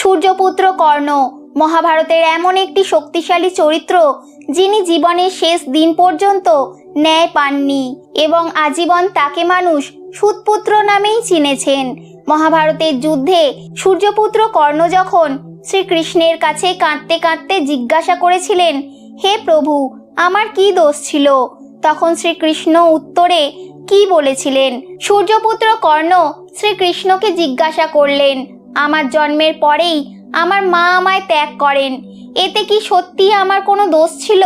সূর্যপুত্র কর্ণ মহাভারতের এমন একটি শক্তিশালী চরিত্র, যিনি জীবনের শেষ দিন পর্যন্ত ন্যায় পাননি এবং আজীবন তাকে মানুষ সূতপুত্র নামেই চিনেছেন। মহাভারতের যুদ্ধে সূর্যপুত্র কর্ণ যখন শ্রীকৃষ্ণের কাছে কাঁদতে কাঁদতে জিজ্ঞাসা করেছিলেন, হে প্রভু, আমার কি দোষ ছিল? তখন শ্রীকৃষ্ণ উত্তরে কি বলেছিলেন? সূর্যপুত্র কর্ণ শ্রীকৃষ্ণকে জিজ্ঞাসা করলেন, আমার জন্মের পরেই আমার মা আমায় ত্যাগ করেন, এতে কি সত্যি আমার কোনো দোষ ছিল?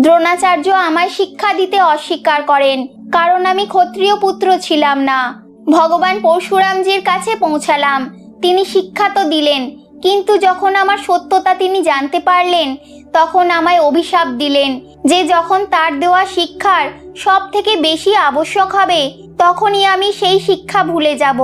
দ্রোণাচার্য আমায় শিক্ষা দিতে অস্বীকার করেন, কারণ আমি ক্ষত্রিয় পুত্র ছিলাম না। ভগবান পরশুরামজির কাছে পৌঁছালাম, তিনি শিক্ষা তো দিলেন, কিন্তু যখন আমার সত্যতা তিনি জানতে পারলেন, তখন আমায় অভিশাপ দিলেন যে যখন তার দেওয়া শিক্ষার সব থেকে বেশি আবশ্যক হবে, তখনই আমি সেই শিক্ষা ভুলে যাব।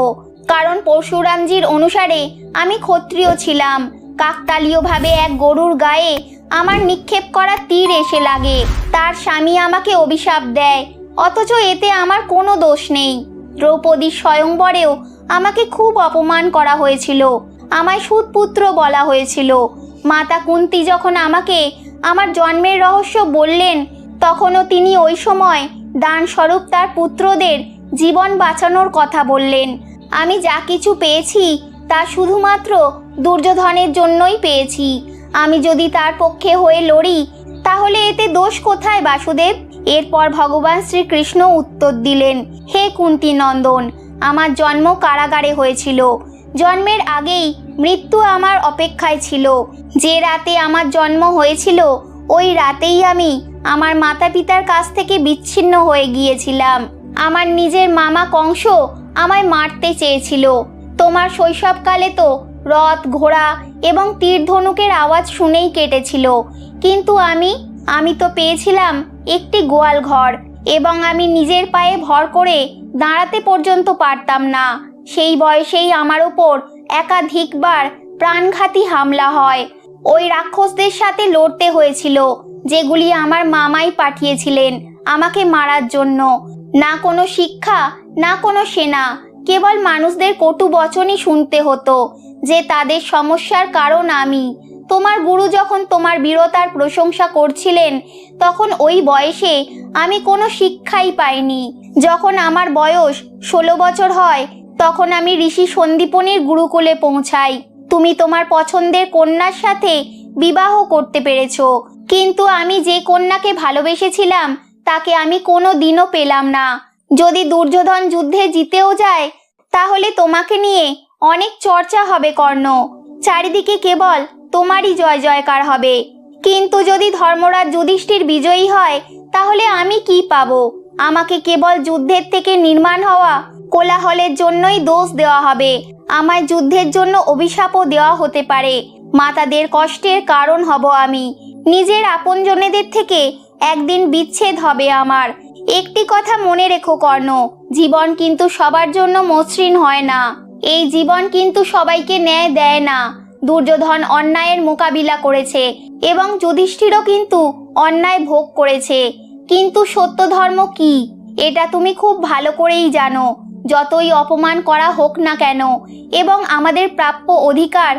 কারণ পরশুরামজির অনুসারে আমি ক্ষত্রিয় ছিলাম। কাকতালীয়ভাবে এক গরুর গায়ে আমার নিক্ষেপ করা তীর এসে লাগে, তার স্বামী আমাকে অভিশাপ দেয়, অথচ এতে আমার কোনো দোষ নেই। দ্রৌপদীর স্বয়ংবরেও আমাকে খুব অপমান করা হয়েছিল, আমায় সূতপুত্র বলা হয়েছিল। মাতা কুন্তী যখন আমাকে আমার জন্মের রহস্য বললেন, তখনও তিনি ওই সময় দানস্বরূপ তার পুত্রদের জীবন বাঁচানোর কথা বললেন। আমি যা কিছু পেয়েছি তা শুধুমাত্র দুর্যোধনের জন্যই পেয়েছি। আমি যদি তার পক্ষে হয়ে লড়ি, তাহলে এতে দোষ কোথায় বাসুদেব? এরপর ভগবান শ্রীকৃষ্ণ উত্তর দিলেন, হে কুন্তী নন্দন, আমার জন্ম কারাগারে হয়েছিল। জন্মের আগেই মৃত্যু আমার অপেক্ষায় ছিল। যে রাতে আমার জন্ম হয়েছিল, ওই রাতেই আমি আমার মাতা পিতার কাছ থেকে বিচ্ছিন্ন হয়ে গিয়েছিলাম। আমার নিজের মামা কংস আমায় মারতে চেয়েছিল। তোমার শৈশবকালে তো রথ, ঘোড়া এবং তীর ধনুকের আওয়াজ শুনেই কেটেছিল, কিন্তু আমি তো পেয়েছিলাম একটি গোয়াল ঘর, এবং আমি নিজের পায়ে ভর করে দাঁড়াতে পর্যন্ত পারতাম না। সেই বয়সেই আমার ওপর একাধিকবার প্রাণঘাতী হামলা হয়। ওই রাক্ষসদের সাথে লড়তে হয়েছিল, যেগুলি আমার মামাই পাঠিয়েছিলেন আমাকে মারার জন্য। না কোনো শিক্ষা, না কোনো সেনা, কেবল মানুষদের কটু বচনই শুনতে হতো যে তাদের সমস্যার কারণ আমি। তোমার গুরু যখন তোমার বীরতার প্রশংসা করছিলেন, তখন ওই বয়সে আমি কোনো শিক্ষাই পাইনি। যখন আমার বয়স 16 বছর হয়, তখন আমি ঋষি সন্দীপনীর গুরুকুলে পৌঁছাই। তুমি তোমার পছন্দের কন্যার সাথে বিবাহ করতে পেরেছ, কিন্তু আমি যে কন্যাকে ভালোবেসেছিলাম তাকে আমি কোনো দিনও পেলাম না। যদি দুর্যোধন যুদ্ধে জিতেও যায়, তাহলে তোমাকে নিয়ে অনেক চর্চা হবে কর্ণ, চারিদিকে কেবল তোমারই জয় জয়কার হবে। কিন্তু যদি ধর্মরাজ যুধিষ্ঠির বিজয়ী হয়, তাহলে আমি কি পাবো? আমাকে কেবল যুদ্ধের থেকে নির্মাণ হওয়া কোলাহলের জন্যই দোষ দেওয়া হবে। আমায় যুদ্ধের জন্য অভিশাপও দেওয়া হতে পারে। মাতাদের কষ্টের কারণ হব আমি। নিজের আপনজনেদের থেকে একদিন বিচ্ছেদ হবে আমার। একটি কথা মনে রেখো কর্ণ, জীবন কিন্তু সবার জন্য মসৃণ হয় না। এই জীবন কিন্তু সবাইকে ন্যায় দেয় না। দুর্যোধন অন্যায়ের মোকাবিলা করেছে এবং যুধিষ্ঠিরও কিন্তু অন্যায় ভোগ করেছে, কিন্তু সত্য ধর্ম কি এটা তুমি খুব ভালো করেই জানো। যতই অপমান করা হোক না কেন এবং আমাদের প্রাপ্য অধিকার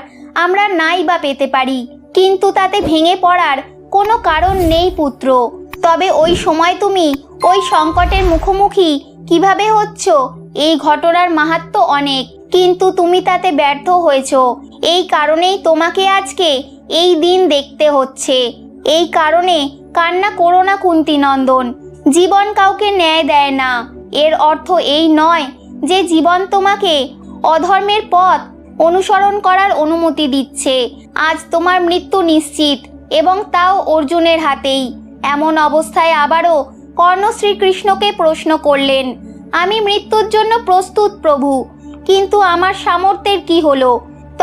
আমরা নাই বা পেতে পারি, কিন্তু তাতে ভেঙে পড়ার কোনো কারণ নেই পুত্র। তবে ওই সময় তুমি ওই সংকটের মুখোমুখি কিভাবে হচ্ছ, এই ঘটনার মাহাত্ম্য অনেক, কিন্তু তুমি তাতে ব্যর্থ হয়েছ। এই কারণেই তোমাকে আজকে এই দিন দেখতে হচ্ছে। এই কারণে কান্না করো না কুন্তী নন্দন। জীবন কাউকে ন্যায় দেয় না। এর অর্থ এই নয় যে জীবন তোমাকে অধর্মের পথ অনুসরণ করার অনুমতি দিচ্ছে। আজ তোমার মৃত্যু নিশ্চিত, এবং তাও অর্জুনের হাতেই। এমন অবস্থায় আবারও কর্ণ শ্রীকৃষ্ণকে প্রশ্ন করলেন, আমি মৃত্যুর জন্য প্রস্তুত প্রভু, কিন্তু আমার সামর্থ্যের কি হলো?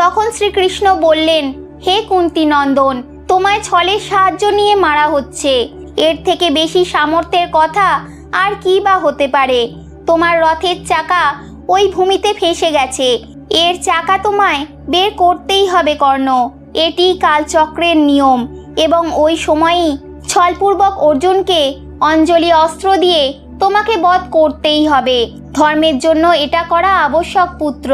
তখন শ্রীকৃষ্ণ বললেন, হে কুন্তী নন্দন, তোমায় ছলের সাহায্য নিয়ে মারা হচ্ছে। এর থেকে বেশি সামর্থ্যের কথা আর কি বা হতে পারে? তোমার রথের চাকা ওই ভূমিতে ফেসে গেছে। এর চাকা তোমায় বের করতেই হবে কর্ণ। এটি কালচক্রের নিয়ম, এবং ওই সময়ই ছলপূর্বক অর্জুনকে অঞ্জলি অস্ত্র দিয়ে তোমাকে বধ করতেই হবে। ধর্মের জন্য এটা করা আবশ্যক পুত্র।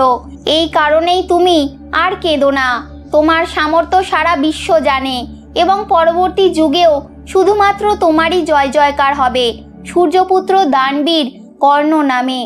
এই কারণেই তুমি আর কেঁদো না। তোমার সামর্থ্য সারা বিশ্ব জানে এবং পরবর্তী যুগেও শুধুমাত্র তোমারই জয় জয়কার হবে সূর্যপুত্র দানবীর কর্ণ নামে।